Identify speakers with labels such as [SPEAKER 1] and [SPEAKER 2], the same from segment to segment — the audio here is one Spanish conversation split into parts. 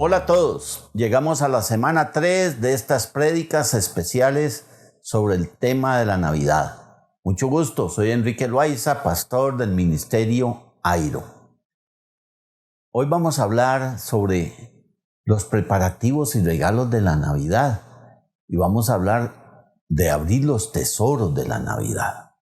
[SPEAKER 1] Hola a todos, llegamos a la semana 3 de estas prédicas especiales sobre el tema de la Navidad. Mucho gusto, soy Enrique Loaiza, pastor del Ministerio Airo. Hoy vamos a hablar sobre los preparativos y regalos de la Navidad y vamos a hablar de abrir los tesoros de la Navidad.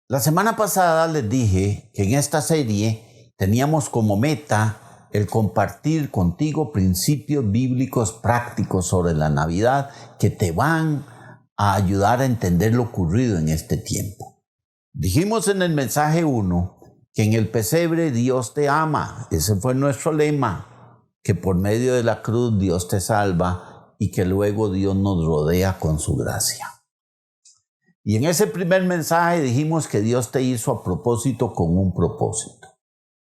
[SPEAKER 1] La semana pasada les dije que en esta serie teníamos como meta el compartir contigo principios bíblicos prácticos sobre la Navidad que te van a ayudar a entender lo ocurrido en este tiempo. Dijimos en el mensaje 1 que en el pesebre Dios te ama. Ese fue nuestro lema, que por medio de la cruz Dios te salva y que luego Dios nos rodea con su gracia. Y en ese primer mensaje dijimos que Dios te hizo a propósito con un propósito.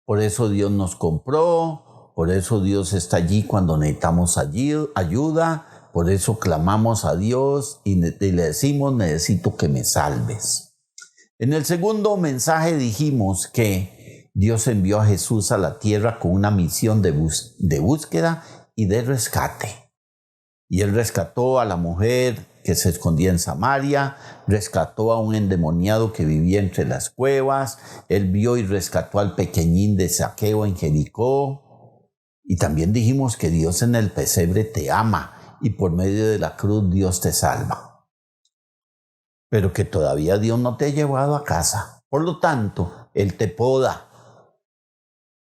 [SPEAKER 1] Por eso Dios nos compró, por eso Dios está allí cuando necesitamos ayuda, por eso clamamos a Dios y le decimos, necesito que me salves. En el segundo mensaje dijimos que Dios envió a Jesús a la tierra con una misión de búsqueda y de rescate. Y Él rescató a la mujer que se escondía en Samaria, rescató a un endemoniado que vivía entre las cuevas, Él vio y rescató al pequeñín de Zaqueo en Jericó. Y también dijimos que Dios en el pesebre te ama y por medio de la cruz Dios te salva. Pero que todavía Dios no te ha llevado a casa. Por lo tanto, Él te poda.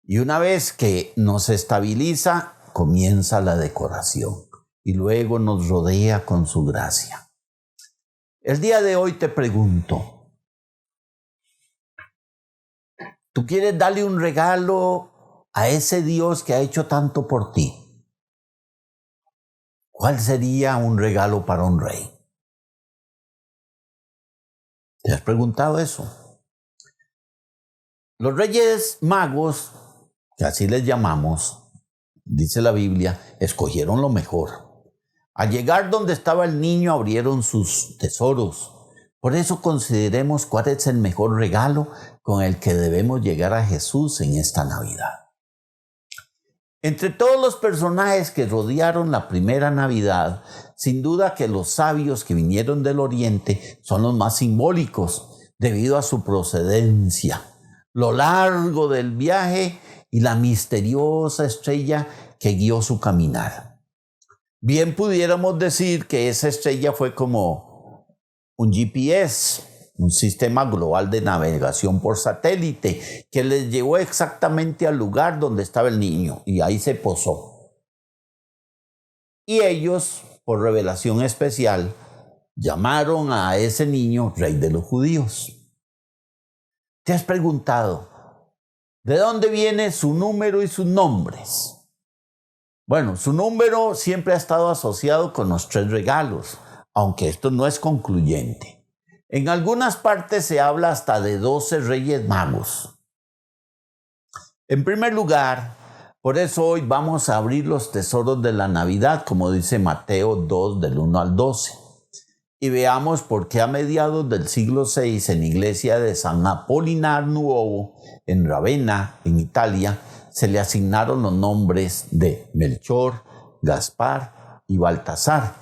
[SPEAKER 1] Y una vez que nos estabiliza, comienza la decoración. Y luego nos rodea con su gracia. El día de hoy te pregunto, ¿tú quieres darle un regalo a ese Dios que ha hecho tanto por ti? ¿Cuál sería un regalo para un rey? ¿Te has preguntado eso? Los reyes magos, que así les llamamos, dice la Biblia, escogieron lo mejor. Al llegar donde estaba el niño, abrieron sus tesoros. Por eso consideremos cuál es el mejor regalo con el que debemos llegar a Jesús en esta Navidad. Entre todos los personajes que rodearon la primera Navidad, sin duda que los sabios que vinieron del Oriente son los más simbólicos, debido a su procedencia, lo largo del viaje y la misteriosa estrella que guió su caminar. Bien pudiéramos decir que esa estrella fue como un GPS, un sistema global de navegación por satélite, que les llevó exactamente al lugar donde estaba el niño y ahí se posó. Y ellos, por revelación especial, llamaron a ese niño Rey de los Judíos. ¿Te has preguntado de dónde viene su número y sus nombres? Bueno, su número siempre ha estado asociado con los 3 regalos, aunque esto no es concluyente. En algunas partes se habla hasta de 12 reyes magos. En primer lugar, por eso hoy vamos a abrir los tesoros de la Navidad, como dice Mateo 2, del 1 al 12. Y veamos por qué a mediados del siglo VI, en la iglesia de San Apolinar Nuovo, en Ravenna, en Italia, se le asignaron los nombres de Melchor, Gaspar y Baltasar,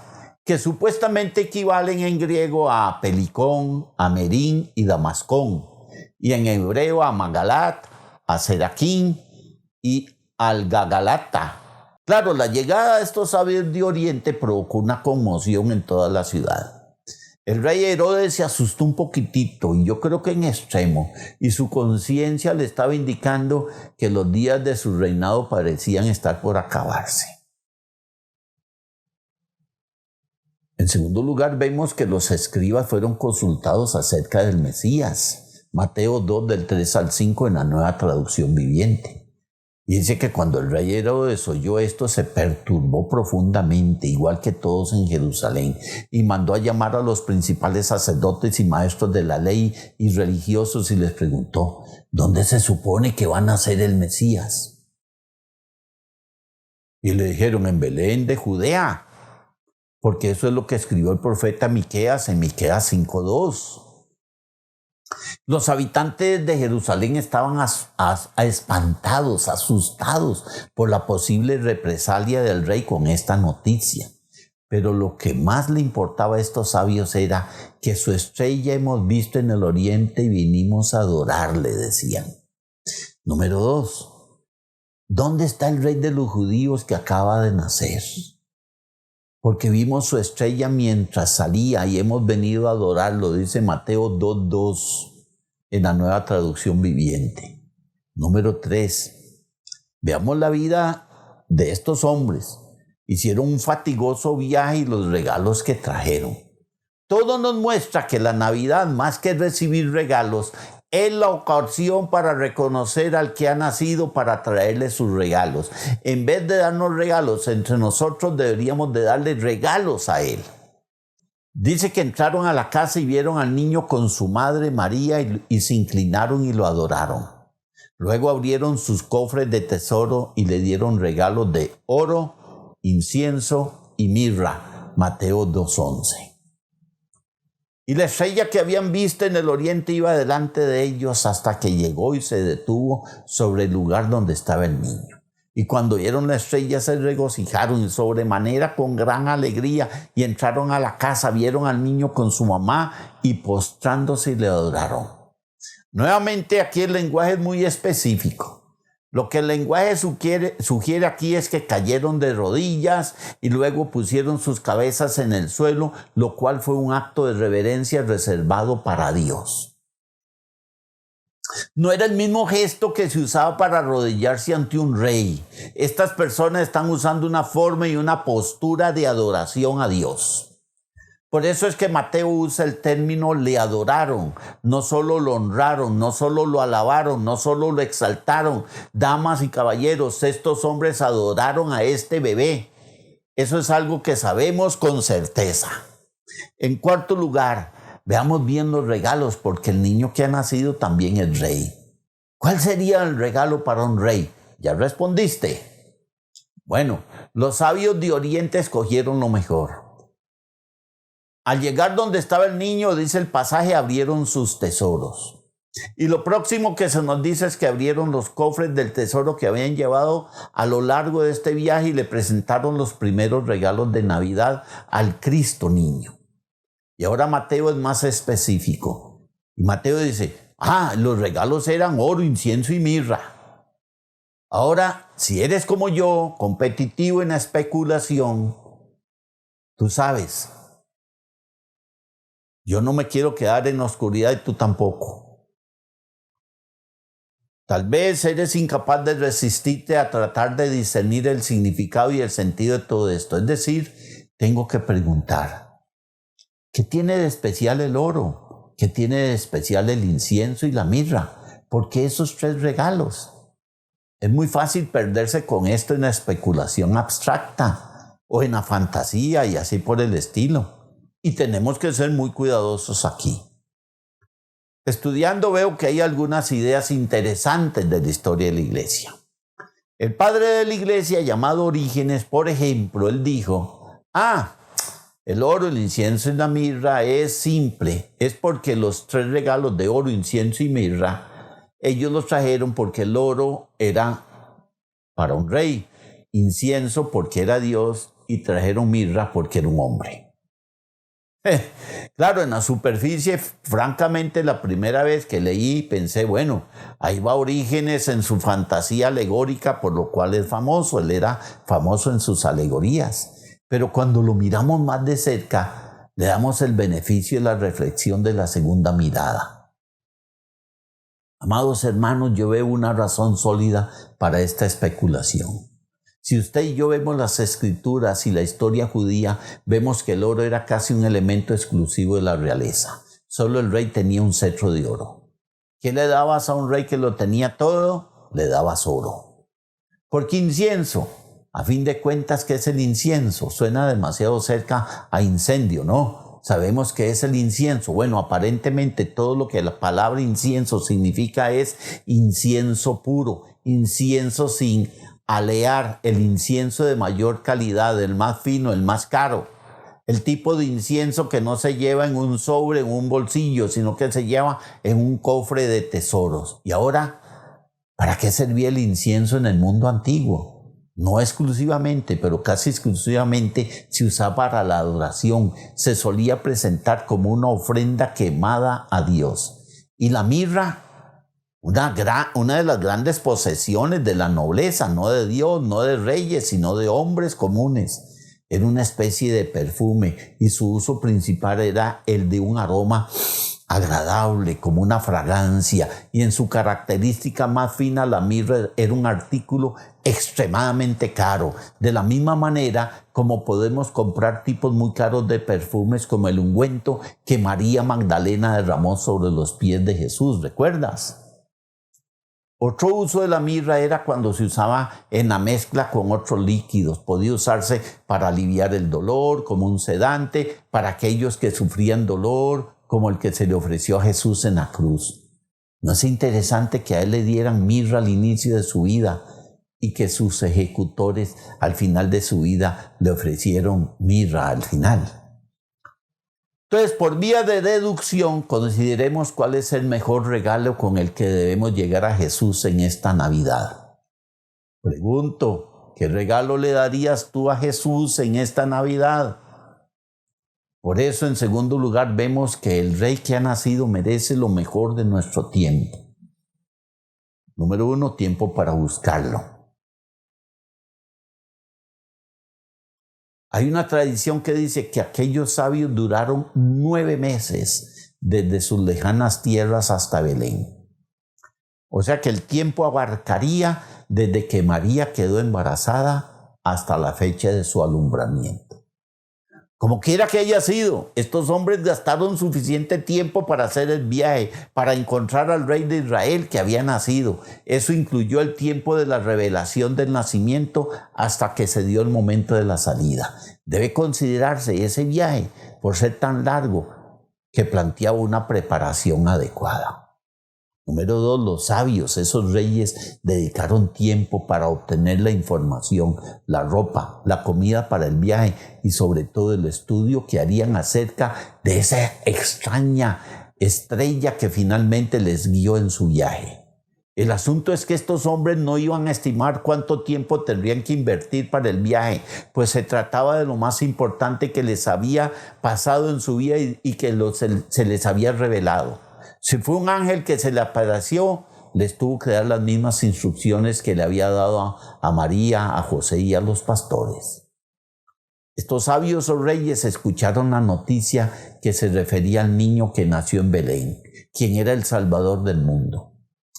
[SPEAKER 1] que supuestamente equivalen en griego a Pelicón, a Merín y Damascón, y en hebreo a Magalat, a Seraquín y al Gagalata. Claro, la llegada de estos sabios de Oriente provocó una conmoción en toda la ciudad. El rey Herodes se asustó un poquitito, y yo creo que en extremo, y su conciencia le estaba indicando que los días de su reinado parecían estar por acabarse. En segundo lugar, vemos que los escribas fueron consultados acerca del Mesías. Mateo 2, del 3 al 5 en la Nueva Traducción Viviente. Y dice que cuando el rey Herodes oyó esto, se perturbó profundamente, igual que todos en Jerusalén, y mandó a llamar a los principales sacerdotes y maestros de la ley y religiosos y les preguntó, ¿dónde se supone que va a nacer el Mesías? Y le dijeron, en Belén de Judea, porque eso es lo que escribió el profeta Miqueas en Miqueas 5:2. Los habitantes de Jerusalén estaban espantados, asustados por la posible represalia del rey con esta noticia. Pero lo que más le importaba a estos sabios era que su estrella hemos visto en el oriente y vinimos a adorarle, decían. Número 2. ¿Dónde está el rey de los judíos que acaba de nacer? Porque vimos su estrella mientras salía y hemos venido a adorarlo, dice Mateo 2:2 en la Nueva Traducción Viviente. Número 3. Veamos la vida de estos hombres. Hicieron un fatigoso viaje y los regalos que trajeron. Todo nos muestra que la Navidad, más que recibir regalos, es la ocasión para reconocer al que ha nacido para traerle sus regalos. En vez de darnos regalos entre nosotros, deberíamos de darle regalos a Él. Dice que entraron a la casa y vieron al niño con su madre María y se inclinaron y lo adoraron. Luego abrieron sus cofres de tesoro y le dieron regalos de oro, incienso y mirra. Mateo 2:11. Y la estrella que habían visto en el oriente iba delante de ellos hasta que llegó y se detuvo sobre el lugar donde estaba el niño. Y cuando vieron la estrella se regocijaron sobremanera con gran alegría y entraron a la casa, vieron al niño con su mamá y postrándose le adoraron. Nuevamente aquí el lenguaje es muy específico. Lo que el lenguaje sugiere aquí es que cayeron de rodillas y luego pusieron sus cabezas en el suelo, lo cual fue un acto de reverencia reservado para Dios. No era el mismo gesto que se usaba para arrodillarse ante un rey. Estas personas están usando una forma y una postura de adoración a Dios. Por eso es que Mateo usa el término le adoraron, no solo lo honraron, no solo lo alabaron, no solo lo exaltaron. Damas y caballeros, estos hombres adoraron a este bebé. Eso es algo que sabemos con certeza. En cuarto lugar, veamos bien los regalos, porque el niño que ha nacido también es rey. ¿Cuál sería el regalo para un rey? ¿Ya respondiste? Bueno, los sabios de Oriente escogieron lo mejor. Al llegar donde estaba el niño, dice el pasaje, abrieron sus tesoros. Y lo próximo que se nos dice es que abrieron los cofres del tesoro que habían llevado a lo largo de este viaje y le presentaron los primeros regalos de Navidad al Cristo niño. Y ahora Mateo es más específico. Y Mateo dice, los regalos eran oro, incienso y mirra. Ahora, si eres como yo, competitivo en la especulación, tú sabes, yo no me quiero quedar en la oscuridad y tú tampoco. Tal vez eres incapaz de resistirte a tratar de discernir el significado y el sentido de todo esto. Es decir, tengo que preguntar, ¿qué tiene de especial el oro? ¿Qué tiene de especial el incienso y la mirra? ¿Por qué esos tres regalos? Es muy fácil perderse con esto en la especulación abstracta o en la fantasía y así por el estilo. Y tenemos que ser muy cuidadosos aquí. Estudiando veo que hay algunas ideas interesantes de la historia de la iglesia. El padre de la iglesia, llamado Orígenes, por ejemplo, él dijo, el oro, el incienso y la mirra es simple. Es porque los tres regalos de oro, incienso y mirra, ellos los trajeron porque el oro era para un rey, incienso porque era Dios y trajeron mirra porque era un hombre. Claro, en la superficie, francamente, la primera vez que leí pensé, bueno, ahí va Orígenes en su fantasía alegórica, por lo cual es famoso. Él era famoso en sus alegorías. Pero cuando lo miramos más de cerca, le damos el beneficio de la reflexión de la segunda mirada. Amados hermanos, yo veo una razón sólida para esta especulación. Si usted y yo vemos las escrituras y la historia judía, vemos que el oro era casi un elemento exclusivo de la realeza. Solo el rey tenía un cetro de oro. ¿Qué le dabas a un rey que lo tenía todo? Le dabas oro. ¿Por qué incienso? A fin de cuentas, ¿qué es el incienso? Suena demasiado cerca a incendio, ¿no? Sabemos que es el incienso. Bueno, aparentemente todo lo que la palabra incienso significa es incienso puro, incienso sin alear, el incienso de mayor calidad, el más fino, el más caro. el tipo de incienso que no se lleva en un sobre, en un bolsillo, sino que se lleva en un cofre de tesoros. Y ahora, ¿para qué servía el incienso en el mundo antiguo? No exclusivamente, pero casi exclusivamente se usaba para la adoración. Se solía presentar como una ofrenda quemada a Dios. Y la mirra, una de las grandes posesiones de la nobleza, no de Dios, no de reyes, sino de hombres comunes. Era una especie de perfume y su uso principal era el de un aroma agradable, como una fragancia, y en su característica más fina la mirra era un artículo extremadamente caro, de la misma manera como podemos comprar tipos muy caros de perfumes como el ungüento que María Magdalena derramó sobre los pies de Jesús, ¿recuerdas? Otro uso de la mirra era cuando se usaba en la mezcla con otros líquidos. Podía usarse para aliviar el dolor, como un sedante, para aquellos que sufrían dolor, como el que se le ofreció a Jesús en la cruz. ¿No es interesante que a él le dieran mirra al inicio de su vida y que sus ejecutores al final de su vida le ofrecieron mirra al final? Entonces, por vía de deducción, consideremos cuál es el mejor regalo con el que debemos llegar a Jesús en esta Navidad. Pregunto, ¿qué regalo le darías tú a Jesús en esta Navidad? Por eso, en segundo lugar, vemos que el Rey que ha nacido merece lo mejor de nuestro tiempo. Número 1, tiempo para buscarlo. Hay una tradición que dice que aquellos sabios duraron 9 meses desde sus lejanas tierras hasta Belén. O sea que el tiempo abarcaría desde que María quedó embarazada hasta la fecha de su alumbramiento. Como quiera que haya sido, estos hombres gastaron suficiente tiempo para hacer el viaje, para encontrar al rey de Israel que había nacido. Eso incluyó el tiempo de la revelación del nacimiento hasta que se dio el momento de la salida. Debe considerarse ese viaje, por ser tan largo, que planteaba una preparación adecuada. Número 2, los sabios, esos reyes, dedicaron tiempo para obtener la información, la ropa, la comida para el viaje y sobre todo el estudio que harían acerca de esa extraña estrella que finalmente les guió en su viaje. El asunto es que estos hombres no iban a estimar cuánto tiempo tendrían que invertir para el viaje, pues se trataba de lo más importante que les había pasado en su vida y que se les había revelado. Si fue un ángel que se le apareció, les tuvo que dar las mismas instrucciones que le había dado a María, a José y a los pastores. Estos sabios o reyes escucharon la noticia que se refería al niño que nació en Belén, quien era el Salvador del mundo.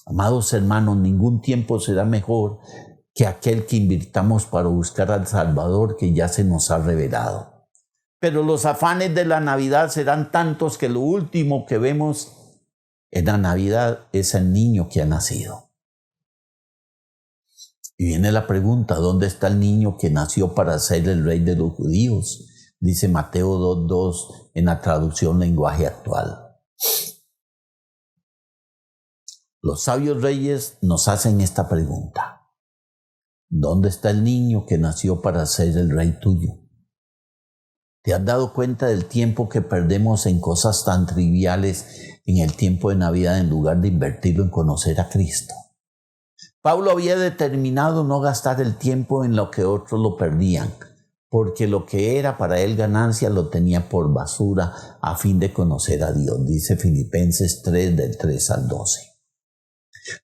[SPEAKER 1] Amados hermanos, ningún tiempo será mejor que aquel que invirtamos para buscar al Salvador que ya se nos ha revelado. Pero los afanes de la Navidad serán tantos que lo último que vemos en la Navidad es el niño que ha nacido. Y viene la pregunta, ¿dónde está el niño que nació para ser el rey de los judíos? Dice Mateo 2:2 en la traducción lenguaje actual. Los sabios reyes nos hacen esta pregunta. ¿Dónde está el niño que nació para ser el rey tuyo? ¿Te has dado cuenta del tiempo que perdemos en cosas tan triviales en el tiempo de Navidad en lugar de invertirlo en conocer a Cristo? Pablo había determinado no gastar el tiempo en lo que otros lo perdían, porque lo que era para él ganancia lo tenía por basura a fin de conocer a Dios, dice Filipenses 3 del 3 al 12.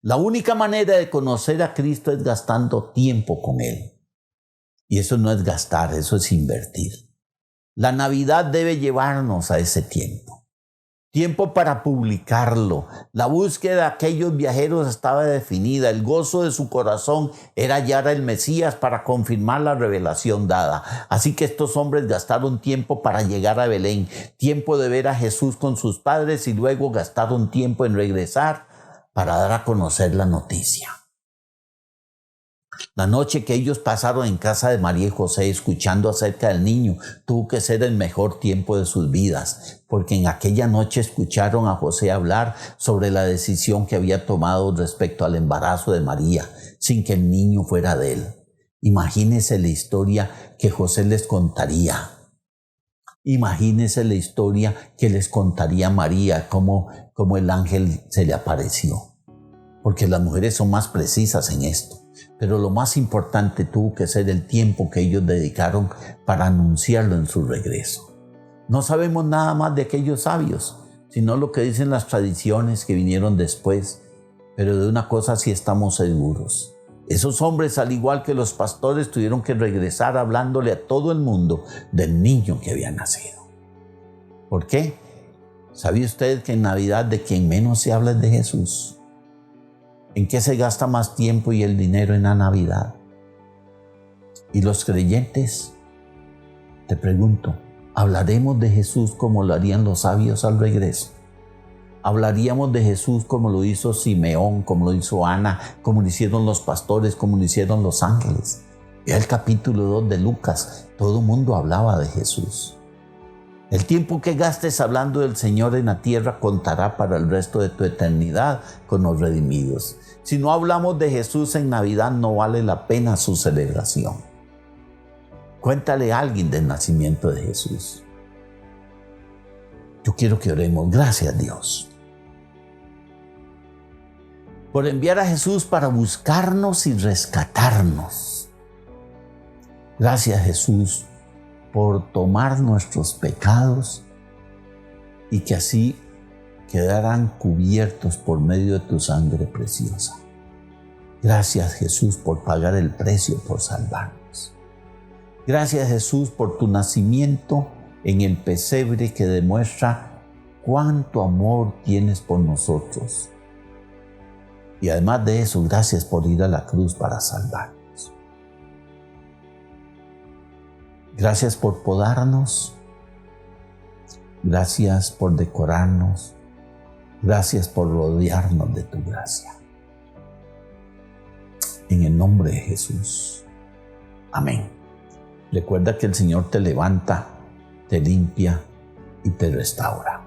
[SPEAKER 1] La única manera de conocer a Cristo es gastando tiempo con Él. Y eso no es gastar, eso es invertir. La Navidad debe llevarnos a ese tiempo. Tiempo para publicarlo. La búsqueda de aquellos viajeros estaba definida. El gozo de su corazón era hallar al Mesías para confirmar la revelación dada. Así que estos hombres gastaron tiempo para llegar a Belén. Tiempo de ver a Jesús con sus padres y luego gastaron tiempo en regresar para dar a conocer la noticia. La noche que ellos pasaron en casa de María y José escuchando acerca del niño tuvo que ser el mejor tiempo de sus vidas, porque en aquella noche escucharon a José hablar sobre la decisión que había tomado respecto al embarazo de María, sin que el niño fuera de él. Imagínense la historia que José les contaría. Imagínense la historia que les contaría María, cómo el ángel se le apareció. Porque las mujeres son más precisas en esto. Pero lo más importante tuvo que ser el tiempo que ellos dedicaron para anunciarlo en su regreso. No sabemos nada más de aquellos sabios, sino lo que dicen las tradiciones que vinieron después. Pero de una cosa sí estamos seguros. Esos hombres, al igual que los pastores, tuvieron que regresar hablándole a todo el mundo del niño que había nacido. ¿Por qué? ¿Sabía usted que en Navidad de quien menos se habla es de Jesús? ¿En qué se gasta más tiempo y el dinero en la Navidad? ¿Y los creyentes? Te pregunto, ¿hablaremos de Jesús como lo harían los sabios al regreso? ¿Hablaríamos de Jesús como lo hizo Simeón, como lo hizo Ana, como lo hicieron los pastores, como lo hicieron los ángeles? Vea el capítulo 2 de Lucas, todo el mundo hablaba de Jesús. El tiempo que gastes hablando del Señor en la tierra contará para el resto de tu eternidad con los redimidos. Si no hablamos de Jesús en Navidad, no vale la pena su celebración. Cuéntale a alguien del nacimiento de Jesús. Yo quiero que oremos. Gracias, Dios, por enviar a Jesús para buscarnos y rescatarnos. Gracias, Jesús, por tomar nuestros pecados y que así quedarán cubiertos por medio de tu sangre preciosa. Gracias, Jesús, por pagar el precio por salvarnos. Gracias, Jesús, por tu nacimiento en el pesebre que demuestra cuánto amor tienes por nosotros. Y además de eso, gracias por ir a la cruz para salvarnos. Gracias por podarnos. Gracias por decorarnos. Gracias por rodearnos de tu gracia. En el nombre de Jesús. Amén. Recuerda que el Señor te levanta, te limpia y te restaura.